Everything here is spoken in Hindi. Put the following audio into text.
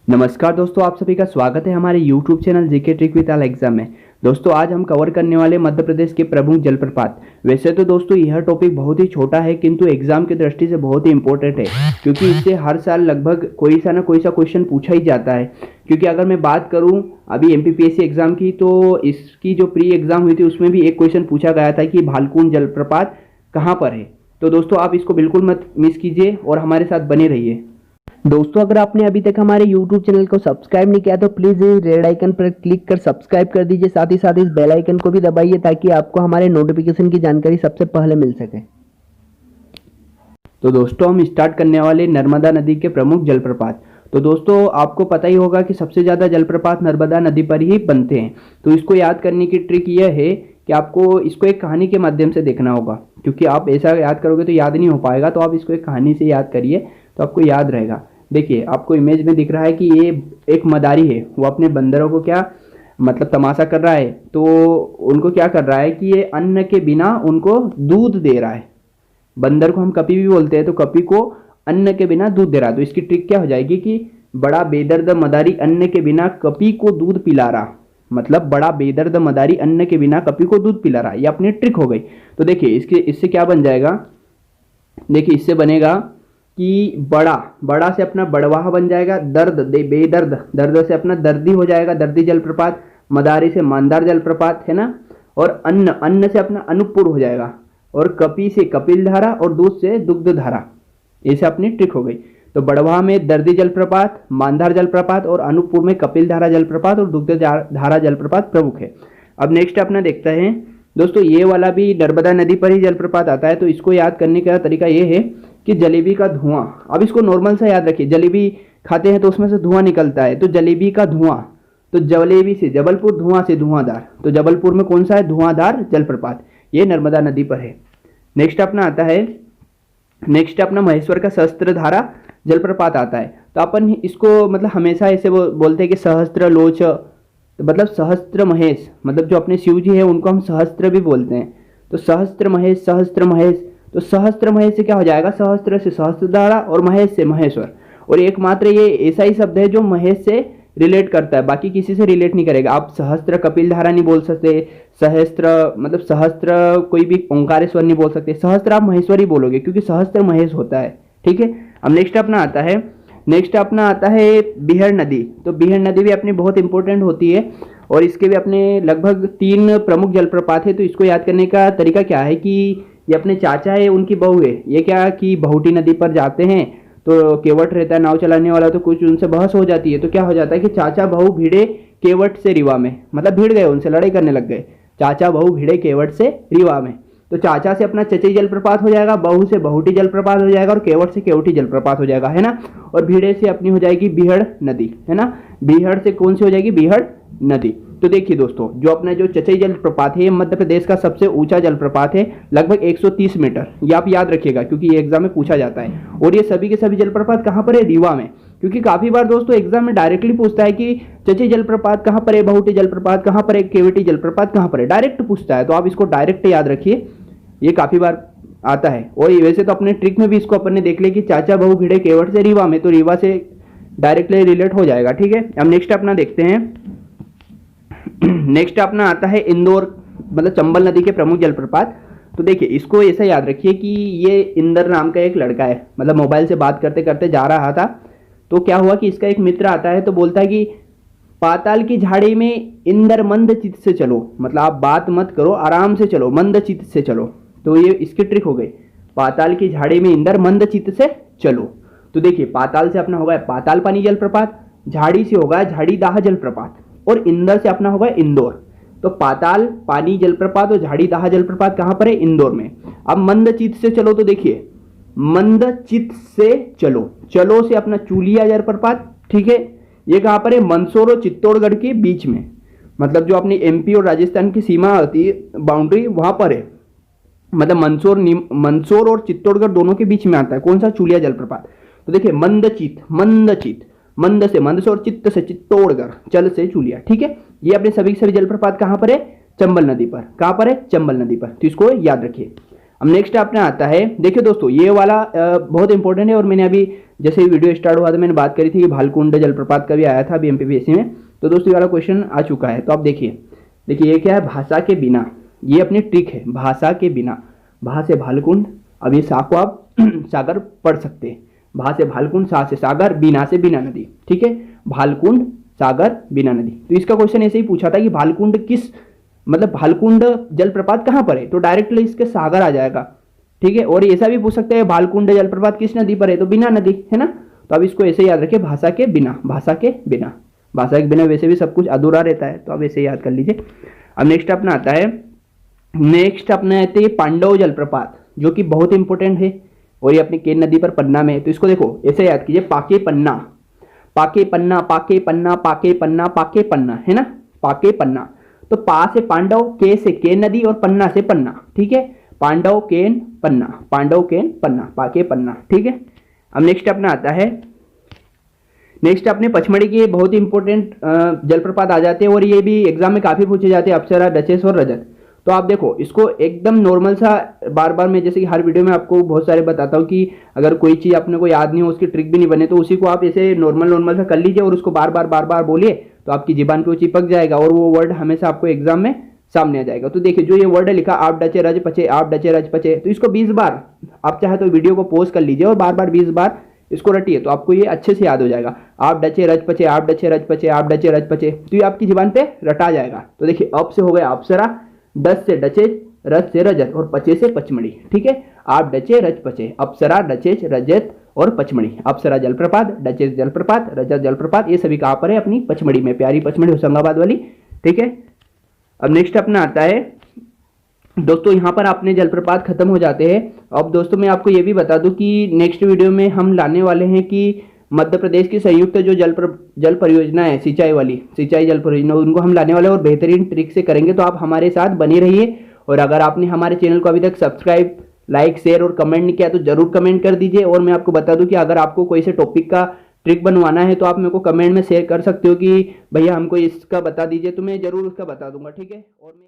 नमस्कार दोस्तों, आप सभी का स्वागत है हमारे YouTube channel GK trick with all exam में। दोस्तों आज हम कवर करने वाले मध्य प्रदेश के प्रमुख जलप्रपात। वैसे तो दोस्तों यह टॉपिक बहुत ही छोटा है, किंतु एग्जाम की दृष्टि से बहुत ही इंपॉर्टेंट है, क्योंकि इससे हर साल लगभग कोई सा क्वेश्चन पूछा ही जाता है। क्योंकि अगर मैं बात करूं अभी एमपीपीएससी एग्जाम की, तो इसकी जो प्री एग्जाम हुई थी उसमें भी एक क्वेश्चन पूछा गया था कि भालकुंड जलप्रपात कहाँ पर है। तो दोस्तों आप इसको बिल्कुल मत मिस कीजिए और हमारे साथ बने रहिए। दोस्तों अगर आपने अभी तक हमारे YouTube चैनल को सब्सक्राइब नहीं किया तो प्लीज़ रेड आइकन पर क्लिक कर सब्सक्राइब कर दीजिए। साथ ही इस बेल आइकन को भी दबाइए ताकि आपको हमारे नोटिफिकेशन की जानकारी सबसे पहले मिल सके। तो दोस्तों हम स्टार्ट करने वाले नर्मदा नदी के प्रमुख जलप्रपात। तो दोस्तों आपको पता ही होगा कि सबसे ज़्यादा जलप्रपात नर्मदा नदी पर ही बनते हैं। तो इसको याद करने की ट्रिक यह है कि आपको इसको एक कहानी के माध्यम से देखना होगा, क्योंकि आप ऐसा याद करोगे तो याद नहीं हो पाएगा। तो आप इसको एक कहानी से याद करिए तो आपको याद रहेगा। देखिए आपको इमेज में दिख रहा है कि ये एक मदारी है, वो अपने बंदरों को क्या मतलब तमाशा कर रहा है। तो उनको क्या कर रहा है कि ये अन्न के बिना उनको दूध दे रहा है। बंदर को हम कपी भी बोलते हैं, तो कपी को अन्न के बिना दूध दे रहा है। तो इसकी ट्रिक क्या हो जाएगी कि बड़ा बेदर्द मदारी अन्न के बिना कपी को दूध पिला रहा, मतलब बड़ा बेदर्द मदारी अन्न के बिना कपी को दूध पिला रहा। ये अपनी ट्रिक हो गई। तो देखिए इससे क्या बन जाएगा, देखिए इससे बनेगा कि बड़ा से अपना बड़वाह बन जाएगा, बेदर्द दर्द से अपना दर्दी हो जाएगा, दर्दी जलप्रपात, मदारी से मानदार जलप्रपात है ना। और अन्न से अपना अनुपुर हो जाएगा, और कपी से कपिल धारा और दूध से दुग्ध धारा। ऐसे अपनी ट्रिक हो गई। तो बड़वाह में दर्दी जलप्रपात, मानदार जलप्रपात और अनुपुर में कपिल धारा जलप्रपात और दुग्ध धारा जलप्रपात प्रमुख है। अब नेक्स्ट अपना देखते हैं दोस्तों, ये वाला भी नर्मदा नदी पर ही जलप्रपात आता है। तो इसको याद करने का तरीका ये है कि जलेबी का धुआं। अब इसको नॉर्मल से याद रखिए, जलेबी खाते हैं तो उसमें से धुआं निकलता है, तो जलेबी का धुआं। तो जलेबी से जबलपुर, धुआं से धुआंधार, तो जबलपुर में कौन सा है, धुआंधार जलप्रपात। ये नर्मदा नदी पर है। नेक्स्ट अपना महेश्वर का सहस्त्रधारा जलप्रपात आता है। तो अपन इसको मतलब हमेशा ऐसे बोलते हैं कि सहस्त्र लोच, तो मतलब सहस्त्र महेश, मतलब जो अपने शिव जी है उनको हम सहस्त्र भी बोलते हैं। तो सहस्त्र महेश, तो सहस्त्र महेश से क्या हो जाएगा, सहस्त्र से सहस्त्रधारा और महेश से महेश्वर। और एकमात्र ये ऐसा ही शब्द है जो महेश से रिलेट करता है, बाकी किसी से रिलेट नहीं करेगा। आप सहस्त्र कपिल धारा नहीं बोल सकते, सहस्त्र मतलब सहस्त्र कोई भी ओंकारेश्वर नहीं बोल सकते, सहस्त्र आप महेश्वर ही बोलोगे क्योंकि सहस्त्र महेश होता है। ठीक है। अब नेक्स्ट अपना आता है बिहड़ नदी। तो बिहड़ नदी भी अपनी बहुत इंपॉर्टेंट होती है और इसके भी अपने लगभग 3 प्रमुख जलप्रपात है। तो इसको याद करने का तरीका क्या है कि ये अपने चाचा है, उनकी बहू है। ये क्या कि बहुटी नदी पर जाते हैं, तो केवट रहता है नाव चलाने वाला, तो कुछ उनसे बहस हो जाती है। तो क्या हो जाता है कि चाचा बहू भिड़े केवट से रीवा में, मतलब भिड़ गए, उनसे लड़ाई करने लग गए। चाचा बहू भिड़े केवट से रीवा में। तो चाचा से अपना चचई जलप्रपात हो जाएगा, बहू से बहुटी जलप्रपात हो जाएगा और केवट से केवटी जलप्रपात हो जाएगा, है ना। और भिड़े से अपनी हो जाएगी बिहड़ नदी, है ना। बिहड़ से कौन सी हो जाएगी, बिहड़ नदी। तो देखिए दोस्तों, जो अपना जो चचई जलप्रपात है ये मध्य प्रदेश का सबसे ऊंचा जलप्रपात है, लगभग 130 मीटर। ये आप याद रखिएगा क्योंकि ये एग्जाम में पूछा जाता है। और ये सभी के सभी जलप्रपात कहाँ पर है, रीवा में। क्योंकि काफी बार दोस्तों एग्जाम में डायरेक्टली पूछता है कि चचई जलप्रपात कहाँ पर है, बहुटी जलप्रपात कहाँ पर है, केवटी जलप्रपात कहाँ पर है, डायरेक्ट पूछता है। तो आप इसको डायरेक्ट याद रखिए, ये काफी बार आता है। और वैसे तो अपने ट्रिक में भी इसको अपन ने देख लिया कि चाचा बहू भिड़े केवट से रीवा में, तो रीवा से डायरेक्टली रिलेट हो जाएगा। ठीक है। अब नेक्स्ट अपना देखते हैं, नेक्स्ट अपना आता है इंदौर, मतलब चंबल नदी के प्रमुख जलप्रपात। तो देखिए इसको ऐसा याद रखिए कि ये इंदर नाम का एक लड़का है, मतलब मोबाइल से बात करते करते जा रहा था। तो क्या हुआ कि इसका एक मित्र आता है, तो बोलता है कि पाताल की झाड़ी में इंदर मंद चित्त से चलो, मतलब आप बात मत करो, आराम से चलो, मंद चित्त से चलो। तो ये इसकी ट्रिक हो गई, पाताल की झाड़ी में इंदर मंद चित्त से चलो। तो देखिए पाताल से अपना होगा पाताल पानी जलप्रपात, झाड़ी से होगा झाड़ी दाह जलप्रपात, और इंदर से अपना होगा इंदौर। तो पाताल पानी जलप्रपात और झाड़ी दाह जलप्रपात कहां पर है, इंदौर में। अब मंद चित्त से चलो, तो देखिए मंद चित्त से चलो, चलो से अपना चूलिया जलप्रपात। ठीक है। ये कहां पर है, मंदसौर और चित्तौड़गढ़ के बीच में, मतलब जो अपनी एमपी और राजस्थान की सीमा होती है, बाउंड्री वहां पर है। मतलब मंदसौर और चित्तौड़गढ़ दोनों के बीच में आता है कौन सा, चूलिया जलप्रपात। तो देखिए मंद से मंदसौर, चित्त से चित्तौड़गढ़, चल से चूलिया। ठीक है। ये अपने सभी जलप्रपात कहां पर है, चंबल नदी पर। कहां पर है, चंबल नदी पर। तो इसको याद रखिए। अब नेक्स्ट अपने आता है, देखिए दोस्तों ये वाला बहुत इंपॉर्टेंट है और मैंने अभी जैसे ही वीडियो स्टार्ट हुआ था मैंने बात करी थी कि भालकुंड जलप्रपात का भी आया था अभी एमपीपीएससी में। तो दोस्तों ये वाला क्वेश्चन आ चुका है। तो आप देखिए ये क्या है, भाषा के बिना, ये अपनी ट्रिक है, भाषा के बिना, भा से भालकुंड, अब ये सा को आप सागर पढ़ सकते हैं, भा से भालकुंड, सा से सागर, बिना से बिना नदी, ठीक है, भालकुंड सागर बिना नदी। तो इसका क्वेश्चन ऐसे ही पूछा था कि भालकुंड किस, मतलब भालकुंड जलप्रपात कहाँ पर है, तो डायरेक्टली इसके सागर आ जाएगा, ठीक है। और ऐसा भी पूछ सकते हैं भालकुंड जलप्रपात किस नदी पर है, तो बिना नदी, है ना। तो अब इसको ऐसे याद रखें, भाषा के बिना, भाषा के बिना, भाषा के बिना वैसे भी सब कुछ अधूरा रहता है, तो अब ऐसे याद कर लीजिए। अब नेक्स्ट अपना आता है, नेक्स्ट अपने आते हैं पांडव जलप्रपात, जो कि बहुत इंपॉर्टेंट है और ये अपनी केन नदी पर पन्ना में है। तो इसको देखो ऐसे याद कीजिए, पाके पन्ना, पाके पन्ना, पाके पन्ना, पाके पन्ना, पाके पन्ना, है ना, पाके पन्ना। तो पा से पांडव, के से केन नदी और पन्ना से पन्ना, ठीक है, पांडव केन पन्ना, पांडव केन पन्ना, पाके पन्ना, ठीक है। अब नेक्स्ट अपना आता है, नेक्स्ट अपने पचमढ़ी के बहुत इंपॉर्टेंट जलप्रपात आ जाते हैं और ये भी एग्जाम में काफी पूछे जाते हैं, अप्सरा, डचेस और रजत। तो आप देखो इसको एकदम नॉर्मल सा, बार बार मैं जैसे कि हर वीडियो में आपको बहुत सारे बताता हूँ कि अगर कोई चीज़ अपने को याद नहीं हो, उसकी ट्रिक भी नहीं बने, तो उसी को आप ऐसे नॉर्मल सा कर लीजिए और उसको बार बार बोलिए, तो आपकी जीबान पे वो चिपक जाएगा और वो वर्ड हमेशा आपको एग्जाम में सामने आ जाएगा। तो देखिए जो ये वर्ड है लिखा, आप डचे रज पचे, आप डचे रज पचे, तो इसको 20 बार आप चाहे तो वीडियो को पॉज कर लीजिए और बार 20 बार इसको रटिए, तो आपको ये अच्छे से याद हो जाएगा। आप डचे रज पचे, आप डचे रज पचे, आप डचे रज पचे, तो ये आपकी जीबान पे रटा जाएगा। तो देखिए अब से हो गया अप्सरा, डच से डचेज, रज से रजत और पचे से पचमढ़ी, ठीक है। आप डचे रज पचे, अप्सरा, डचेज, रजत और पचमढ़ी, अप्सरा जलप्रपात, डचेज जलप्रपात, रजत जलप्रपात, ये सभी कहाँ पर है, अपनी पचमढ़ी में, प्यारी पचमढ़ी होशंगाबाद वाली, ठीक है। अब नेक्स्ट अपना आता है दोस्तों, यहाँ पर अपने जलप्रपात खत्म हो जाते हैं। अब दोस्तों मैं आपको ये भी बता दूं कि नेक्स्ट वीडियो में हम लाने वाले हैं कि मध्य प्रदेश की संयुक्त जो जल परियोजना है, सिंचाई वाली, सिंचाई जल परियोजना, उनको हम लाने वाले और बेहतरीन ट्रिक से करेंगे। तो आप हमारे साथ बने रहिए और अगर आपने हमारे चैनल को अभी तक सब्सक्राइब, लाइक, शेयर और कमेंट नहीं किया तो जरूर कमेंट कर दीजिए। और मैं आपको बता दूं कि अगर आपको कोई से टॉपिक का ट्रिक बनवाना है तो आप मेरे को कमेंट में शेयर कर सकते हो कि भैया हमको इसका बता दीजिए, तो मैं जरूर उसका बता दूंगा, ठीक है। और मैं